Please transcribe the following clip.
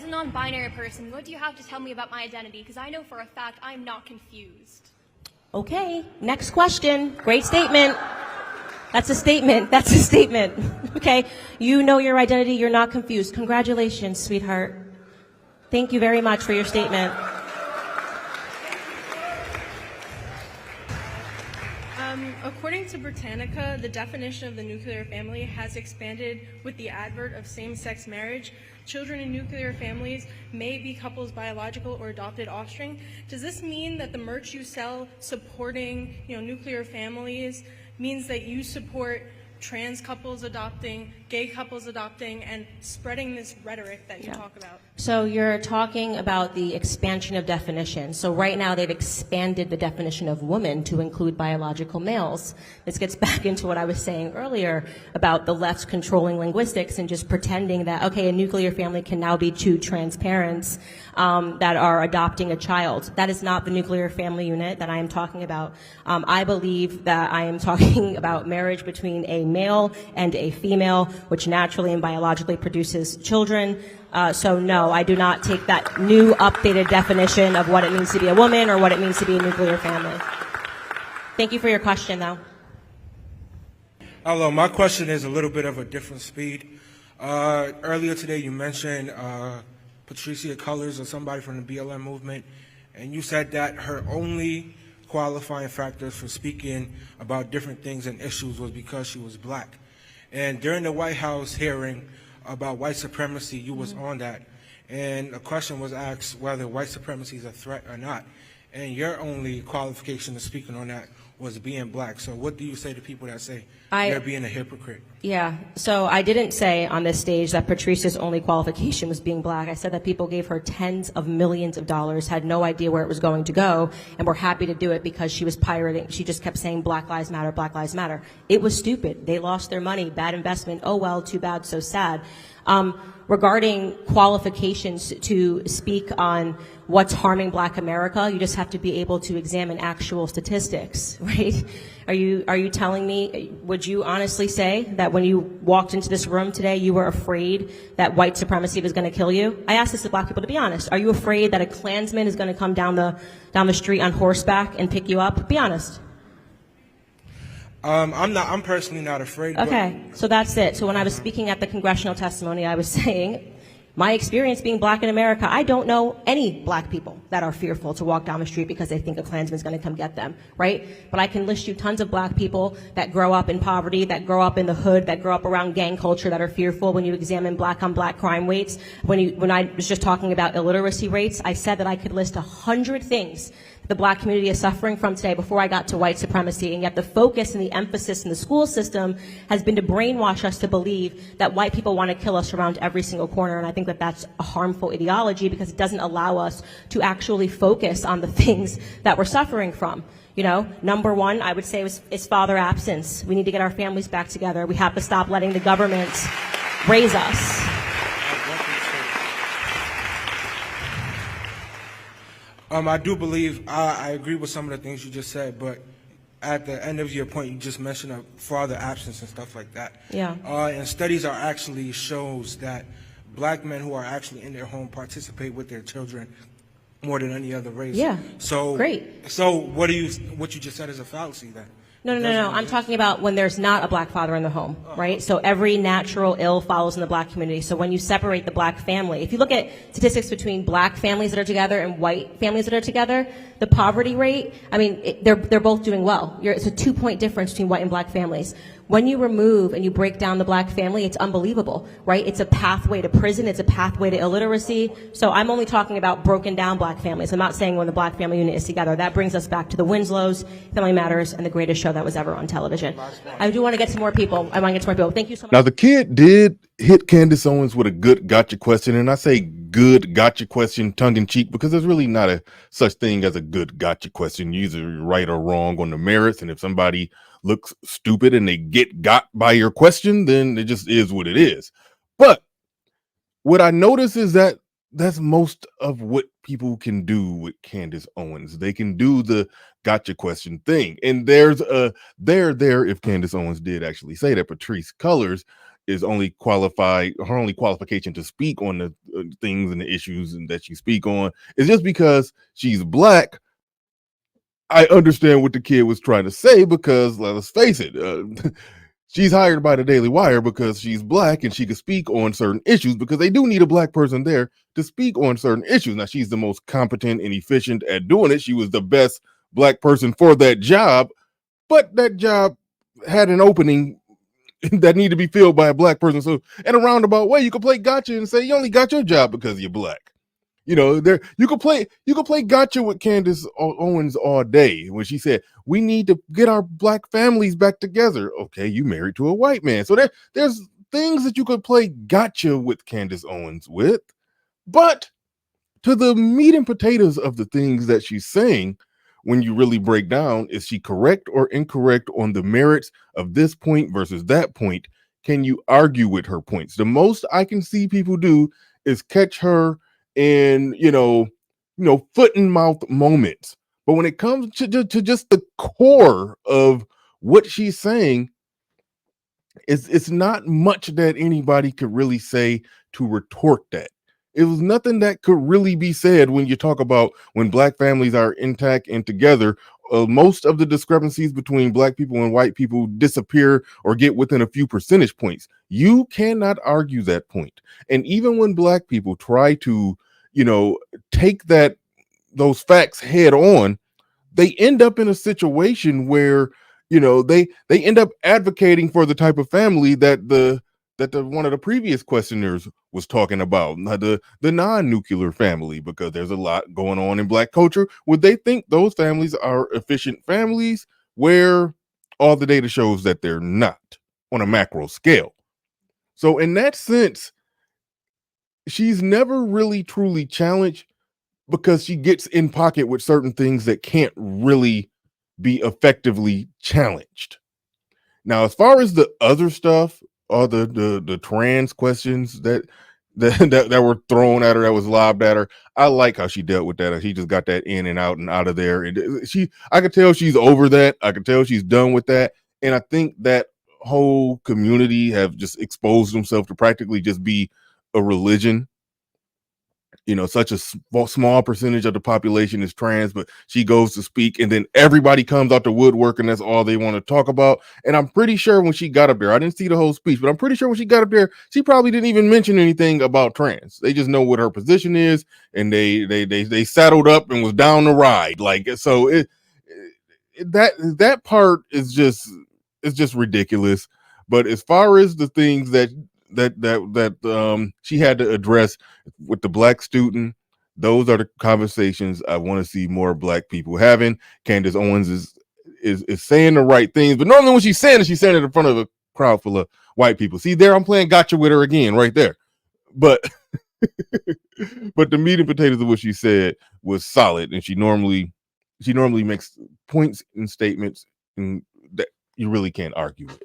as a non-binary person, what do you have to tell me about my identity? Because I know for a fact I'm not confused. Okay, next question. Great statement. That's a statement. That's a statement. Okay, you know your identity. You're not confused. Congratulations, sweetheart. Thank you very much for your statement. According to Britannica, the definition of the nuclear family has expanded with the advent of same-sex marriage. Children in nuclear families may be couples' biological or adopted offspring. Does this mean that the merch you sell supporting, nuclear families means that you support trans couples adopting, gay couples adopting, and spreading this rhetoric that you talk about? So you're talking about the expansion of definition. So right now they've expanded the definition of woman to include biological males. This gets back into what I was saying earlier about the left's controlling linguistics and just pretending that, okay, a nuclear family can now be two trans parents that are adopting a child. That is not the nuclear family unit that I am talking about. I believe that I am talking about marriage between a male and a female, which naturally and biologically produces children. So no, I do not take that new updated definition of what it means to be a woman or what it means to be a nuclear family. Thank you for your question, though. Hello, my question is a little bit of a different speed. Earlier today you mentioned Patricia Cullors or somebody from the BLM movement, and you said that her only qualifying factors for speaking about different things and issues was because she was black. And during the White House hearing about white supremacy, you was on that, and a question was asked whether white supremacy is a threat or not, and your only qualification to speaking on that was being black. So what do you say to people that say you're being a hypocrite? Yeah, so I didn't say on this stage that Patricia's only qualification was being black. I said that people gave her tens of millions of dollars, had no idea where it was going to go, and were happy to do it because she was pirating. She just kept saying Black Lives Matter, Black Lives Matter. It was stupid. They lost their money. Bad investment. Oh well, too bad, so sad. Regarding qualifications to speak on what's harming Black America, you just have to be able to examine actual statistics, right? Are you telling me, would you honestly say that when you walked into this room today, you were afraid that white supremacy was going to kill you? I asked this to Black people, to be honest. Are you afraid that a Klansman is going to come down the street on horseback and pick you up? Be honest. I'm personally not afraid. Okay, so that's it. So when I was speaking at the congressional testimony, I was saying, my experience being black in America, I don't know any black people that are fearful to walk down the street because they think a Klansman's going to come get them, right? But I can list you tons of black people that grow up in poverty, that grow up in the hood, that grow up around gang culture, that are fearful. When you examine black on black crime rates, when I was just talking about illiteracy rates, I said that I could list 100 things the black community is suffering from today before I got to white supremacy, and yet the focus and the emphasis in the school system has been to brainwash us to believe that white people want to kill us around every single corner, and I think that that's a harmful ideology because it doesn't allow us to actually focus on the things that we're suffering from. Number one, I would say is father absence. We need to get our families back together. We have to stop letting the government raise us. I do believe, I agree with some of the things you just said, but at the end of your point, you just mentioned a father absence and stuff like that. Yeah. And studies are actually shows that black men who are actually in their home participate with their children more than any other race. Yeah. So great. So what you just said is a fallacy then? No. I'm talking about when there's not a black father in the home, right? So every natural ill follows in the black community. So when you separate the black family, if you look at statistics between black families that are together and white families that are together, the poverty rate, they're both doing well. It's a 2-point difference between white and black families. When you remove and you break down the black family, it's unbelievable, right? It's a pathway to prison. It's a pathway to illiteracy. So I'm only talking about broken down black families. I'm not saying when the black family unit is together. That brings us back to the Winslows, Family Matters, and the greatest show that was ever on television. I do want to get to more people. Thank you so much. Now, the kid did hit Candace Owens with a good gotcha question. And I say good gotcha question tongue in cheek because there's really not a such thing as a good gotcha question. You're either right or wrong on the merits. And if somebody looks stupid and they get got by your question, then it just is what it is. But what I notice is that that's most of what people can do with Candace Owens. They can do the gotcha question thing. And there's a there if Candace Owens did actually say that Patrice Cullors is only qualified, her only qualification to speak on the things and the issues and that you speak on is just because she's black. I understand what the kid was trying to say because let us face it, she's hired by the Daily Wire because she's black and she can speak on certain issues because they do need a black person there to speak on certain issues. Now, she's the most competent and efficient at doing it. She was the best black person for that job, but that job had an opening that needed to be filled by a black person. So in a roundabout way, you could play gotcha and say you only got your job because you're black. You know, there you could play gotcha with Candace Owens all day when she said we need to get our black families back together. Okay, you married to a white man, so there's things that you could play gotcha with Candace Owens with, but to the meat and potatoes of the things that she's saying, when you really break down, is she correct or incorrect on the merits of this point versus that point? Can you argue with her points? The most I can see people do is catch her in, foot and mouth moments. But when it comes to just the core of what she's saying, it's not much that anybody could really say to retort that. It was nothing that could really be said when you talk about when black families are intact and together. Most of the discrepancies between black people and white people disappear or get within a few percentage points. You cannot argue that point. And even when black people try to, take those facts head on, they end up in a situation where, they end up advocating for the type of family that the one of the previous questioners was talking about, the non-nuclear family, because there's a lot going on in black culture where they think those families are efficient families, where all the data shows that they're not on a macro scale. So in that sense, she's never really truly challenged because she gets in pocket with certain things that can't really be effectively challenged. Now, as far as the other stuff, all the trans questions that were thrown at her, that was lobbed at her, I like how she dealt with that. She just got that in and out of there, and I could tell she's over that. I could tell she's done with that, and I think that whole community have just exposed themselves to practically just be a religion. Such a small percentage of the population is trans, but she goes to speak and then everybody comes out the woodwork and that's all they want to talk about. And I'm pretty sure when she got up there, I didn't see the whole speech, but I'm pretty sure when she got up there, she probably didn't even mention anything about trans. They just know what her position is, and they saddled up and was down the ride. Like, so that part is just ridiculous. But as far as the things that she had to address with the black student, those are the conversations I want to see more black people having. Candace Owens is saying the right things, but normally when she's saying it in front of a crowd full of white people. See, there I'm playing gotcha with her again right there. But but the meat and potatoes of what she said was solid, and she normally makes points and statements that you really can't argue with.